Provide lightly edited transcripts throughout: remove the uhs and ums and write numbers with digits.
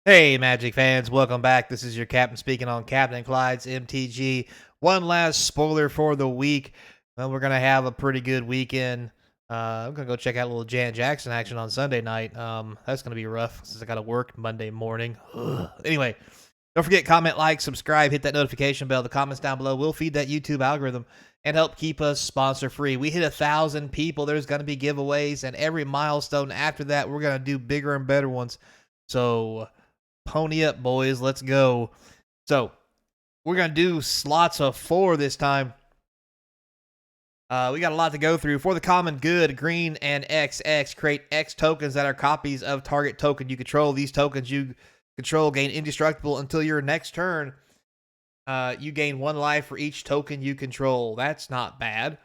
Hey, Magic fans, welcome back. This is your captain speaking on Capnclydes MTG. One last spoiler for the week. Well, we're going to have a pretty good weekend. I'm going to go check out a little Janet Jackson action on Sunday night. That's going to be rough since I got to work Monday morning. Anyway, don't forget, comment, like, subscribe, hit that notification bell. The comments down below will feed that YouTube algorithm and help keep us sponsor free. We hit 1,000 people. There's going to be giveaways, and every milestone after that, we're going to do bigger and better ones. So pony up, boys. Let's go. So we're going to do slots of 4 this time. We got a lot to go through. For the common good, green and XX create X tokens that are copies of target token you control. These tokens you control gain indestructible until your next turn. You gain 1 life for each token you control. That's not bad.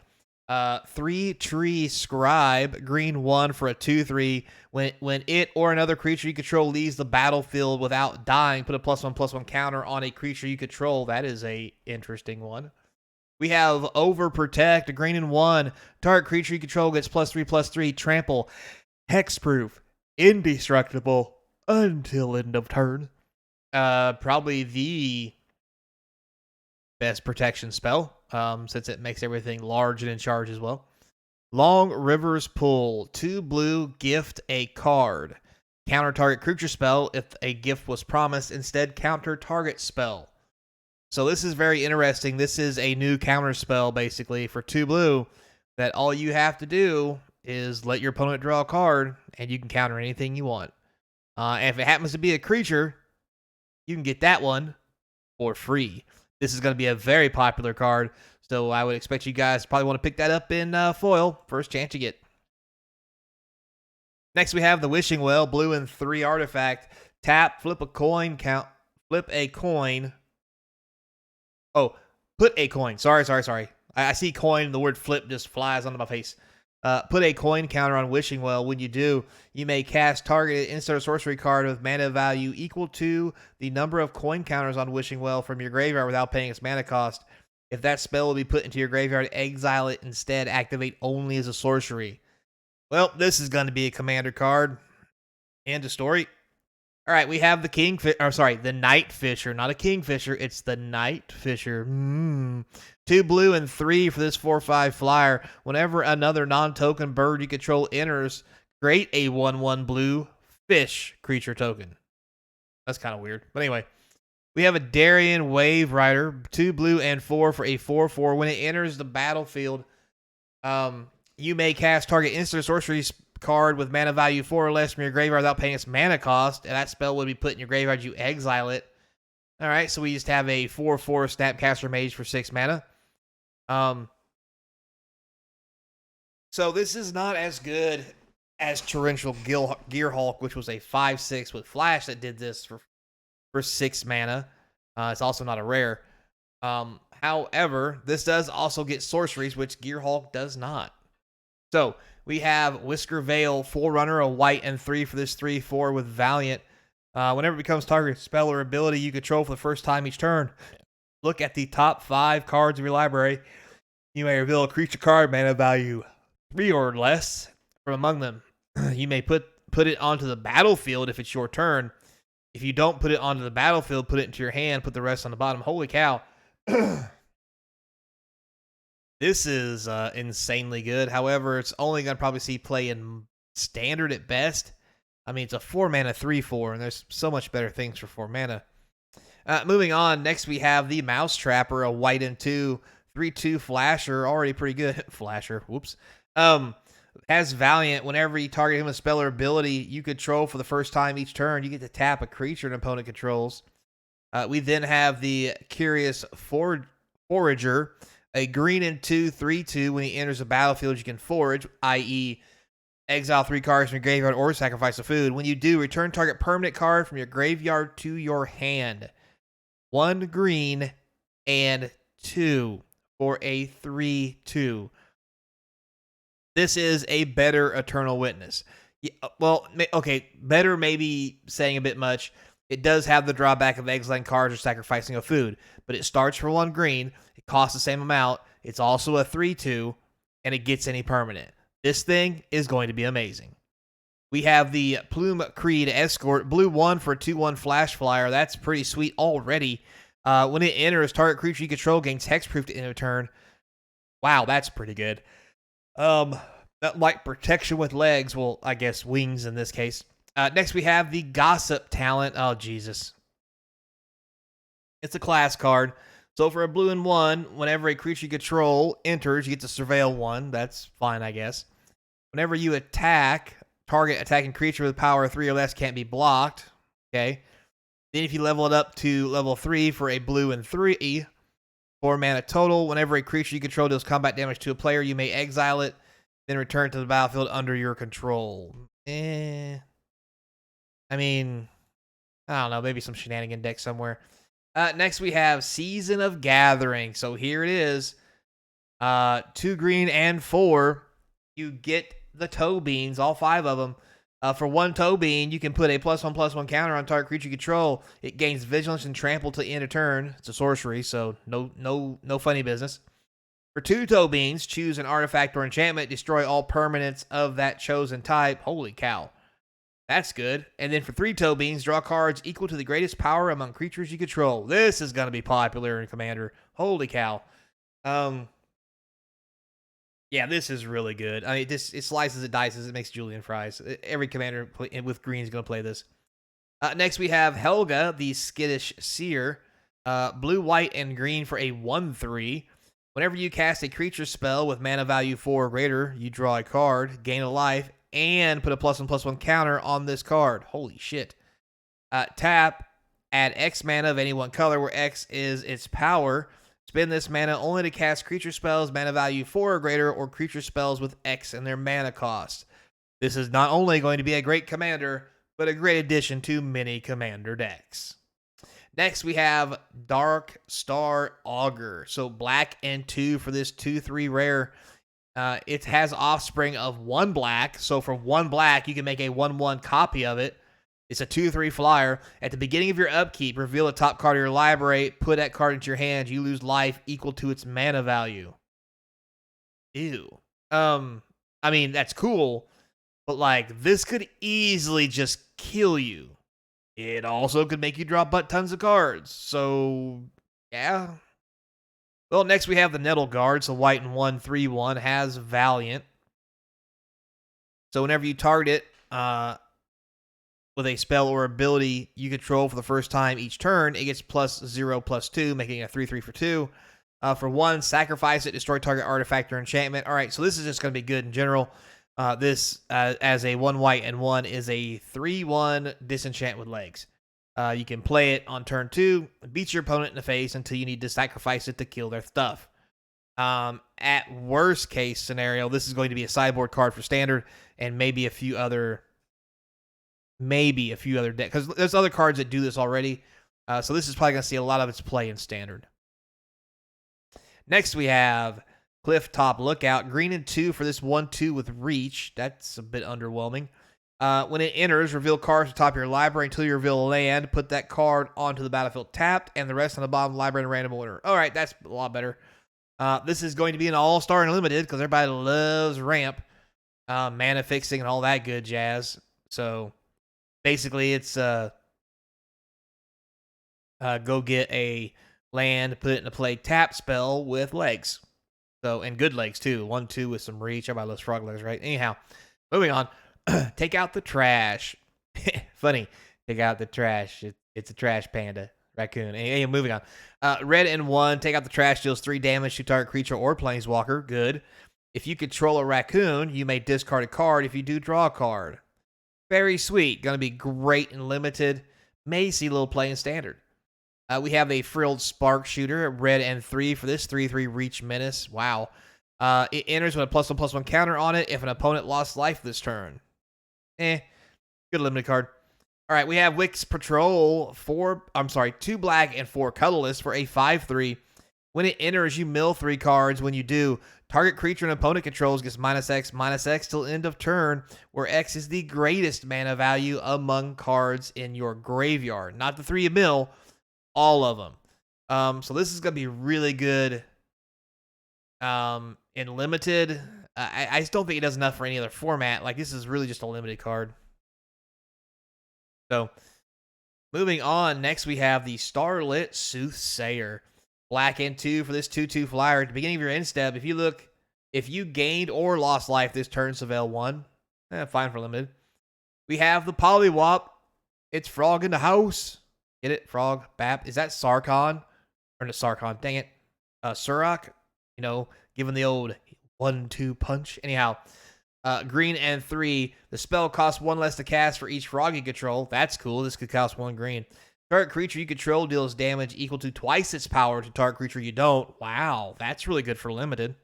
3 Tree Scribe, green 1 for a 2/3. When it or another creature you control leaves the battlefield without dying, put a +1/+1 counter on a creature you control. That is a interesting one. We have Overprotect, a green and 1. Target creature you control gets +3/+3. Trample, hexproof, indestructible until end of turn. Probably the best protection spell, since it makes everything large and in charge as well. Long River's Pull, 2 blue, gift a card. Counter target creature spell if a gift was promised, instead counter target spell. So this is very interesting. This is a new counter spell, basically, for 2 blue, that all you have to do is let your opponent draw a card, and you can counter anything you want. And if it happens to be a creature, you can get that one for free. This is going to be a very popular card, so I would expect you guys to probably want to pick that up in foil. First chance you get. Next, we have the Wishing Well, blue and 3 artifact. Tap, flip a coin, flip a coin. Oh, put a coin. Sorry. I see coin, the word flip just flies onto my face. Put a coin counter on Wishing Well. When you do, you may cast targeted instant or sorcery card with mana value equal to the number of coin counters on Wishing Well from your graveyard without paying its mana cost. If that spell will be put into your graveyard, exile it instead. Activate only as a sorcery. Well, this is going to be a commander card. End of story. All right, we have the Night Fisher, not a Kingfisher. It's the Night Fisher. 2 blue and 3 for this 4/5 flyer. Whenever another non-token bird you control enters, create a 1/1 blue fish creature token. That's kind of weird. But anyway, we have a Darien Wave Rider, 2 blue and 4 for a 4/4. When it enters the battlefield, you may cast target instant sorcery card with mana value 4 or less from your graveyard without paying its mana cost, and that spell would be put in your graveyard. You exile it. All right, so we just have a 4/4 Snapcaster Mage for 6 mana. So this is not as good as Torrential Gearhulk, which was a 5/6 with Flash that did this for 6 mana. It's also not a rare. However, this does also get sorceries, which Gearhulk does not. So we have Whisker Veil, Forerunner, a white and 3 for this 3/4 with Valiant. Whenever it becomes target spell or ability you control for the first time each turn, look at the top 5 cards of your library. You may reveal a creature card mana value 3 or less from among them. You may put it onto the battlefield if it's your turn. If you don't put it onto the battlefield, put it into your hand, put the rest on the bottom. Holy cow. This is insanely good. However, it's only going to probably see play in standard at best. I mean, it's a 4 mana 3/4, and there's so much better things for 4 mana. Moving on, next we have the Mouse Trapper, a white and 2, 3/2 flasher, already pretty good. Flasher, whoops. Has Valiant. Whenever you target him with a spell or ability you control for the first time each turn, you get to tap a creature an opponent controls. We then have the Curious Forager, a green and 2, 3/2. When he enters the battlefield, you can forage, i.e., exile 3 cards from your graveyard or sacrifice a food. When you do, return target permanent card from your graveyard to your hand. 1 green and 2 for a 3/2. This is a better Eternal Witness. Well, okay, better maybe saying a bit much. It does have the drawback of exiling cards or sacrificing a food, but it starts for 1 green. It costs the same amount. It's also a 3/2, and it gets any permanent. This thing is going to be amazing. We have the Plume Creed Escort, blue 1 for a 2/1 flash flyer. That's pretty sweet already. When it enters, target creature you control gains hexproof to end of turn. Wow, that's pretty good. That like protection with legs. Well, I guess wings in this case. Next, we have the Gossip talent. Oh, Jesus. It's a class card. So for a blue and 1, whenever a creature you control enters, you get to surveil 1. That's fine, I guess. Whenever you attack, target attacking creature with power 3 or less can't be blocked. Okay. Then if you level it up to level 3 for a blue and 3, 4 mana total, whenever a creature you control deals combat damage to a player, you may exile it, then return to the battlefield under your control. I mean, I don't know, maybe some shenanigan deck somewhere. Next, we have Season of Gathering. So here it is. 2 green and 4. You get the toe beans, all 5 of them. For 1 toe bean, you can put a +1/+1 counter on target creature you control. It gains vigilance and trample to end a turn. It's a sorcery, so no funny business. For 2 toe beans, choose an artifact or enchantment. Destroy all permanents of that chosen type. Holy cow. That's good. And then for 3 toe beans, draw cards equal to the greatest power among creatures you control. This is going to be popular in Commander. Holy cow. Yeah, this is really good. I mean, it slices, it dices, it makes julienne fries. Every commander with green is going to play this. Next, we have Helga, the Skittish Seer. Blue, white, and green for a 1/3. Whenever you cast a creature spell with mana value 4 or greater, you draw a card, gain a life, and put a +1/+1 counter on this card. Holy shit. Tap, add X mana of any one color where X is its power. Spend this mana only to cast creature spells, mana value 4 or greater, or creature spells with X in their mana cost. This is not only going to be a great commander, but a great addition to many commander decks. Next, we have Dark Star Augur. So black and 2 for this 2/3 rare. It has offspring of 1 black. So for 1 black, you can make a 1/1 copy of it. It's a 2/3 flyer. At the beginning of your upkeep, reveal the top card of your library. Put that card into your hand. You lose life equal to its mana value. Ew. I mean, that's cool, but like this could easily just kill you. It also could make you draw tons of cards. So, yeah. Well, next we have the Nettle Guard. So white and 1, 3/1 has Valiant. So whenever you target with a spell or ability you control for the first time each turn, it gets +0/+2, making it a 3/3 for 2. For 1, sacrifice it, destroy target artifact or enchantment. All right, so this is just going to be good in general. This, as a 1 white and 1, is a 3/1 disenchant with legs. You can play it on turn 2, beat your opponent in the face until you need to sacrifice it to kill their stuff. At worst case scenario, this is going to be a sideboard card for standard and maybe a few other decks, because there's other cards that do this already. So this is probably going to see a lot of its play in standard. Next, we have Cliff Top Lookout. Green and 2 for this 1/2 with reach. That's a bit underwhelming. When it enters, reveal cards to the top of your library until you reveal a land. Put that card onto the battlefield tapped, and the rest on the bottom of the library in random order. All right, that's a lot better. This is going to be an all-star unlimited because everybody loves ramp, mana fixing, and all that good jazz. So basically, it's go get a land, put it in a play tap spell with legs. So, and good legs too. 1/2 with some reach. Everybody loves frog legs, right? Anyhow, moving on. Take out the trash. Funny. Take out the trash. It's a trash panda. Raccoon. Hey, moving on. Red and 1. Take out the trash. Deals 3 damage to target creature or planeswalker. Good. If you control a raccoon, you may discard a card. If you do, draw a card. Very sweet. Going to be great and limited. May see a little play in standard. We have a Frilled Spark Shooter, red and 3 for this 3/3 Reach Menace. Wow. It enters with a +1/+1 counter on it if an opponent lost life this turn. Good limited card. All right, we have Wix Patrol, 2 black and 4 colorless for a 5/3. When it enters, you mill 3 cards. When you do, target creature an opponent controls gets -X till end of turn, where X is the greatest mana value among cards in your graveyard. Not the 3 you mill, all of them. So this is going to be really good in limited. I just don't think it does enough for any other format. Like, this is really just a limited card. So moving on, next we have the Starlit Soothsayer. Black and 2 for this 2/2 flyer. At the beginning of your end step, if you gained or lost life this turn, Savell 1. Fine for limited. We have the Poliwop. It's Frog in the house. Get it? Frog. Bap. Is that Sarkon? Or no, Sarkon. Dang it. Surak. Given the old 1-2 punch. Anyhow, green and 3. The spell costs 1 less to cast for each frog you control. That's cool. This could cost 1 green. Target creature you control deals damage equal to twice its power to target creature you don't. Wow, that's really good for limited.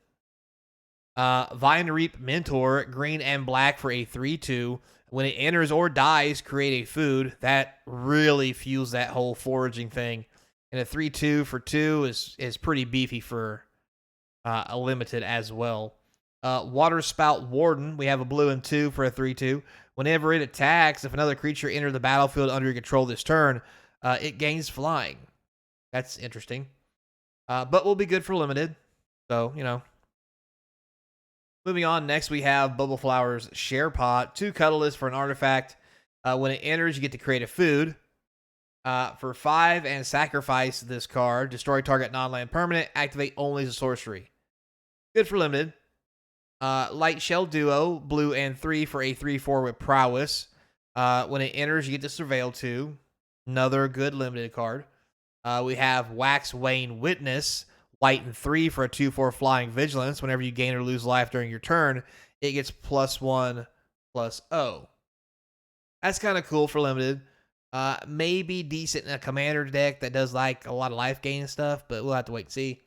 Vine Reap Mentor, green and black for a 3/2. When it enters or dies, create a food. That really fuels that whole foraging thing. And a 3/2 for 2 is pretty beefy for a limited as well. Water Spout Warden, we have a blue and 2 for a 3/2. Whenever it attacks, if another creature enters the battlefield under your control this turn, it gains flying. That's interesting. But will be good for limited. So, Moving on, next we have Bubble Flower's Share Pot. 2 colorless for an artifact. When it enters, you get to create a food. For 5 and sacrifice this card. Destroy target non-land permanent. Activate only as a sorcery. Good for limited. Light Shell Duo, blue and 3 for a 3/4 with prowess. When it enters, you get to surveil 2. Another good limited card. We have Wax Wane Witness, white and 3 for a 2/4 flying vigilance. Whenever you gain or lose life during your turn, it gets +1/+0. That's kind of cool for limited. Maybe decent in a commander deck that does like a lot of life gain and stuff, but we'll have to wait and see.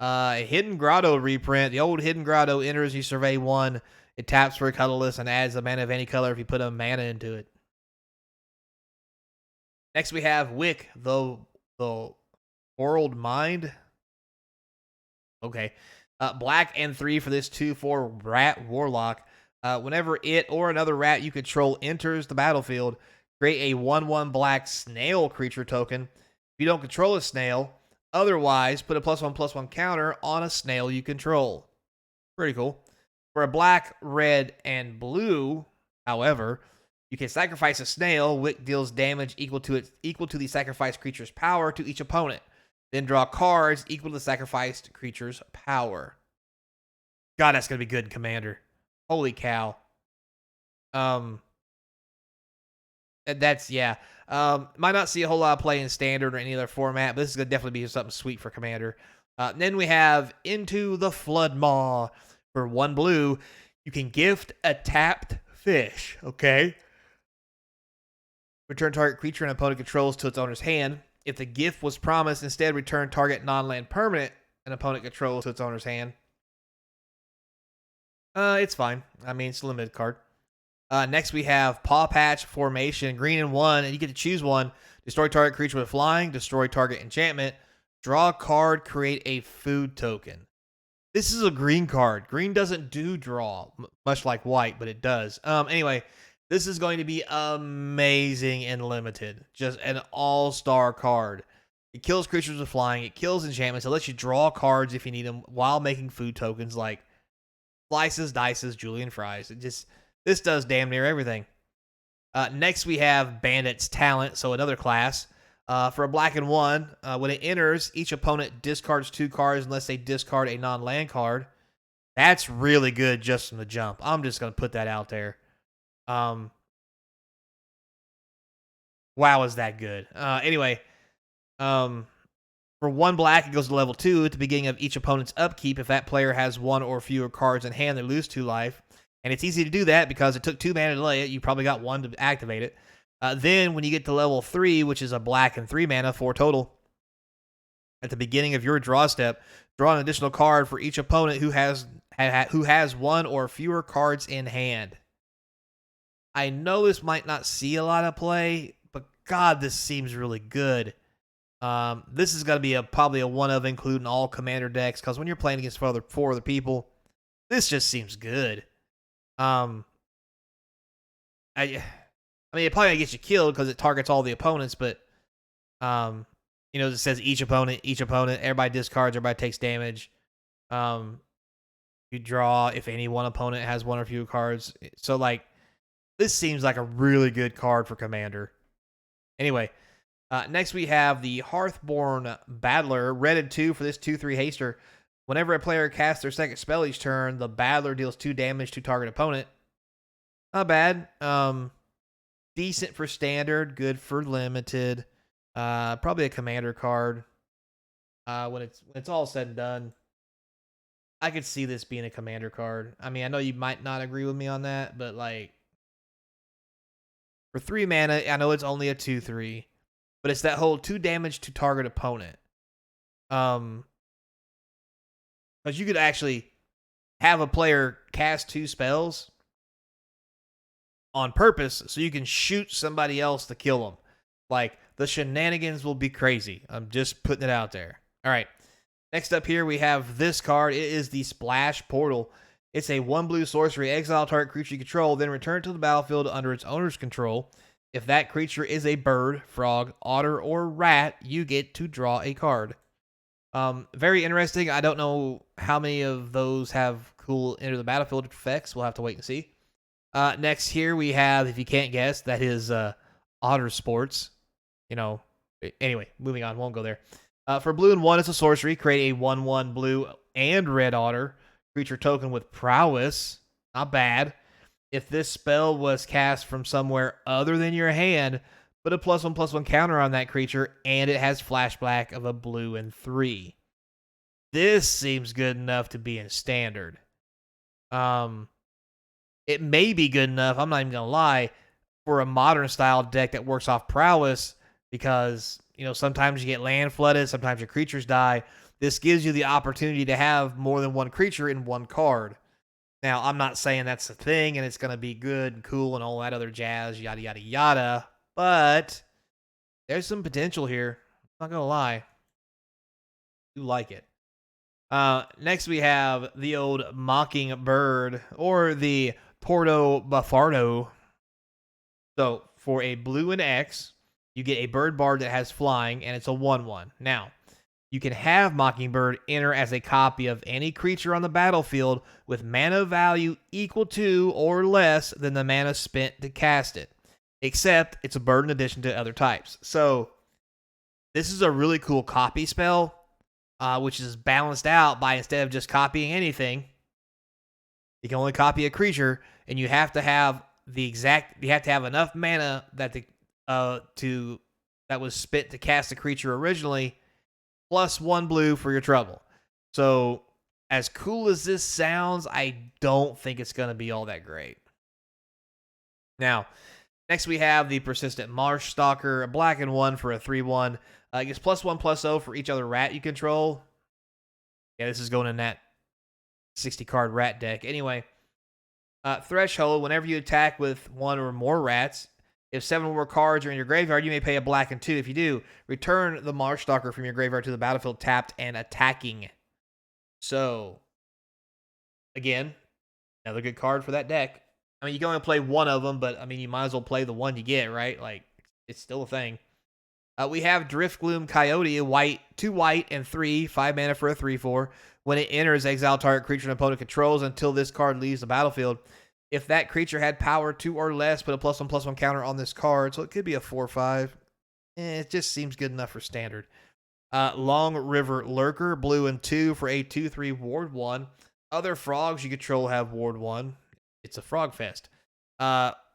Hidden Grotto reprint. The old Hidden Grotto enters, you survey 1. It taps for a colorless and adds a mana of any color if you put a mana into it. Next we have Wick, the World Mind. Okay. Black and 3 for this 2/4 Rat Warlock. Whenever it or another rat you control enters the battlefield, create a 1/1 black snail creature token. If you don't control a snail, otherwise put a +1/+1 counter on a snail you control. Pretty cool. For a black, red, and blue, however, you can sacrifice a snail. Wick deals damage equal to the sacrificed creature's power to each opponent. Then draw cards equal to the sacrificed creature's power. God, that's gonna be good in Commander. Holy cow. That's yeah. Might not see a whole lot of play in Standard or any other format, but this is gonna definitely be something sweet for Commander. Then we have Into the Flood Maw. For 1 blue, you can gift a tapped fish. Okay. Return target creature an opponent controls to its owner's hand. If the gift was promised, instead return target non-land permanent an opponent controls to its owner's hand. It's fine. I mean, it's a limited card. Next we have Paw Patch Formation, green and 1, and you get to choose one. Destroy target creature with flying, destroy target enchantment, draw a card, create a food token. This is a green card. Green doesn't do draw, much like white, but it does. Anyway, this is going to be amazing and limited. Just an all-star card. It kills creatures with flying. It kills enchantments. It lets you draw cards if you need them while making food tokens like slices, dices, julienne fries. This does damn near everything. Next, we have Bandit's Talent, so another class. For a black and 1, when it enters, each opponent discards 2 cards unless they discard a non-land card. That's really good just from the jump. I'm just going to put that out there. Wow, is that good. Anyway, for 1 black, it goes to level 2 at the beginning of each opponent's upkeep. If that player has 1 or fewer cards in hand, they lose 2 life. And it's easy to do that because it took 2 mana to lay it. You probably got 1 to activate it. Then when you get to level 3, which is a black and 3 mana, 4 total, at the beginning of your draw step, draw an additional card for each opponent who has 1 or fewer cards in hand. I know this might not see a lot of play, but God, this seems really good. This is going to be probably a one of including all commander decks, because when you're playing against 4 other people, this just seems good. I mean, it probably gets you killed because it targets all the opponents, but, it says each opponent, everybody discards, everybody takes damage. You draw if any one opponent has 1 or fewer cards. So, this seems like a really good card for Commander. Anyway, next we have the Hearthborn Battler, red and 2 for this 2/3 haster. Whenever a player casts their second spell each turn, the Battler deals 2 damage to target opponent. Not bad. Decent for standard, good for limited. Probably a commander card. When it's all said and done, I could see this being a commander card. I mean, I know you might not agree with me on that, but like for 3 mana, I know it's only a 2/3, but it's that whole 2 damage to target opponent. Because you could actually have a player cast 2 spells on purpose so you can shoot somebody else to kill them. Like, the shenanigans will be crazy. I'm just putting it out there. All right. Next up here, we have this card. It is the Splash Portal. It's a 1 blue sorcery. Exile target creature you control, then return to the battlefield under its owner's control. If that creature is a bird, frog, otter, or rat, you get to draw a card. Very interesting. I don't know how many of those have cool enter the battlefield effects. We'll have to wait and see. Next here we have, if you can't guess, that is Otter Sports. Anyway, moving on. Won't go there. For blue and 1, it's a sorcery. Create a 1/1 blue and red otter creature token with prowess. Not bad. If this spell was cast from somewhere other than your hand, put a +1/+1 counter on that creature, and it has flashback of a blue and 3. This seems good enough to be in standard. It may be good enough, I'm not even going to lie, for a modern style deck that works off prowess because, sometimes you get land flooded, sometimes your creatures die. This gives you the opportunity to have more than one creature in one card. Now, I'm not saying that's the thing and it's going to be good and cool and all that other jazz, yada, yada, yada, but there's some potential here. I'm not going to lie. I do like it. Next, we have the old Mockingbird, or the Porto Buffardo. So, for a blue and X, you get a bird bard that has flying, and it's a 1/1. Now, you can have Mockingbird enter as a copy of any creature on the battlefield with mana value equal to or less than the mana spent to cast it, except it's a bird in addition to other types. So, this is a really cool copy spell, which is balanced out by, instead of just copying anything, you can only copy a creature, and you have to have enough mana that that was spent to cast the creature originally, plus 1 blue for your trouble. So, as cool as this sounds, I don't think it's going to be all that great. Now, next we have the Persistent Marsh Stalker, a black and 1 for a 3/1. It gets +1/+0 for each other rat you control. Yeah, this is going in that 60 card rat deck. Anyway, Threshold, whenever you attack with 1 or more rats, if 7 or more cards are in your graveyard, you may pay a black and 2. If you do, return the Marsh Stalker from your graveyard to the battlefield tapped and attacking. So, again, another good card for that deck. I mean, you can only play one of them, but I mean, you might as well play the one you get, right? Like, it's still a thing. We have Driftgloom Coyote, 2 white and 3, 5 mana for a 3/4. When it enters, exile target creature an opponent controls until this card leaves the battlefield. If that creature had power 2 or less, put a +1/+1 counter on this card. So it could be a 4/5. It just seems good enough for standard. Long River Lurker, blue and 2 for a 2/3 ward 1. Other frogs you control have ward 1. It's a frog fest.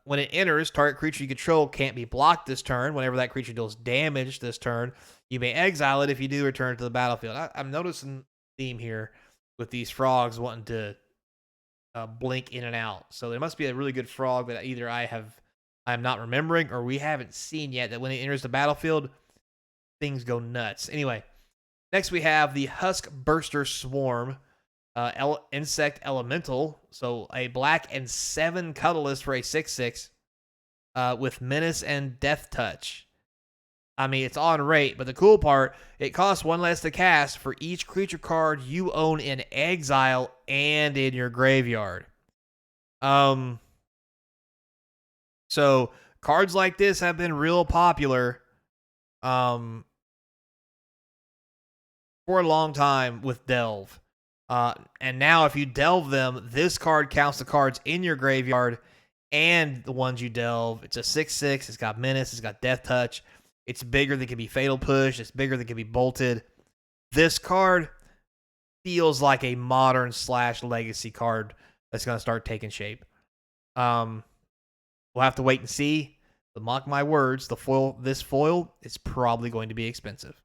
When it enters, target creature you control can't be blocked this turn. Whenever that creature deals damage this turn, you may exile it. If you do, return it to the battlefield. I'm noticing a theme here with these frogs wanting to blink in and out. So there must be a really good frog that either I'm not remembering, or we haven't seen yet, that when it enters the battlefield, things go nuts. Anyway, next we have the Husk Burster Swarm. Insect Elemental, so a black and 7 colorless for a 6/6 with Menace and Death Touch. I mean, it's on rate, but the cool part, it costs 1 less to cast for each creature card you own in exile and in your graveyard. So cards like this have been real popular for a long time with Delve. And now if you delve them, this card counts the cards in your graveyard and the ones you delve. It's a 6/6. It's got Menace. It's got Death Touch. It's bigger than can be Fatal Push. It's bigger than can be Bolted. This card feels like a modern / legacy card that's going to start taking shape. We'll have to wait and see. But mark my words, this foil is probably going to be expensive.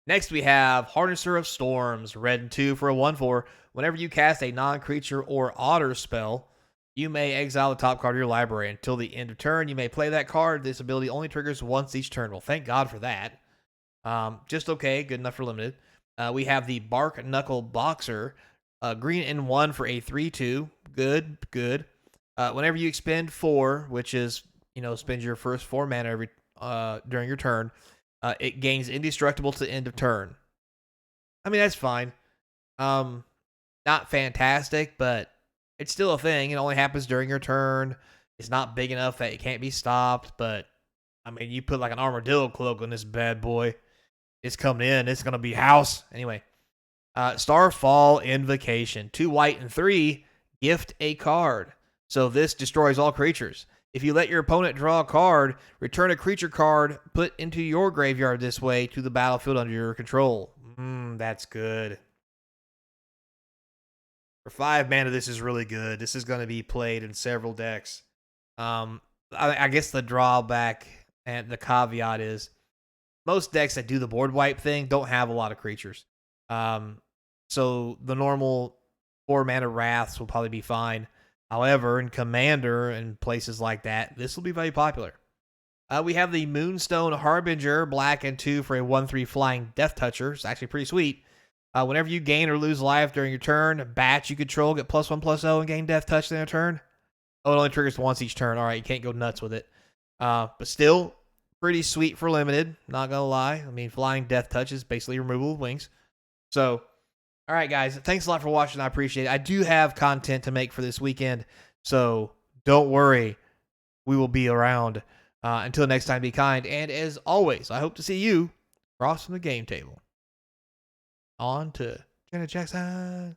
Next, we have Harnesser of Storms, red and 2 for a 1/4. Whenever you cast a non-creature or otter spell, you may exile the top card of your library. Until the end of turn, you may play that card. This ability only triggers once each turn. Well, thank God for that. Just okay, good enough for limited. We have the Bark Knuckle Boxer, green and 1 for a 3/2. Good. Whenever you expend 4, which is, spend your first 4 mana every during your turn, it gains indestructible to the end of turn. I mean, that's fine. Not fantastic, but it's still a thing. It only happens during your turn. It's not big enough that it can't be stopped, but I mean, you put like an armadillo cloak on this bad boy. It's coming in. It's going to be house. Anyway, Starfall Invocation. 2 white and 3, gift a card. So this destroys all creatures. If you let your opponent draw a card, return a creature card put into your graveyard this way to the battlefield under your control. That's good. For 5 mana, this is really good. This is going to be played in several decks. I guess the drawback and the caveat is most decks that do the board wipe thing don't have a lot of creatures. So the normal 4 mana Wraths will probably be fine. However, in Commander and places like that, this will be very popular. We have the Moonstone Harbinger, black and 2 for a 1/3 flying Death Toucher. It's actually pretty sweet. Whenever you gain or lose life during your turn, bat you control, get +1/+0 and gain Death Touch in their turn. Oh, it only triggers once each turn. All right, you can't go nuts with it. But still, pretty sweet for limited. Not going to lie. I mean, flying Death Touch is basically removal of wings. So, all right, guys. Thanks a lot for watching. I appreciate it. I do have content to make for this weekend. So, don't worry. We will be around. Until next time, be kind. And as always, I hope to see you across from the game table. On to Janet Jackson.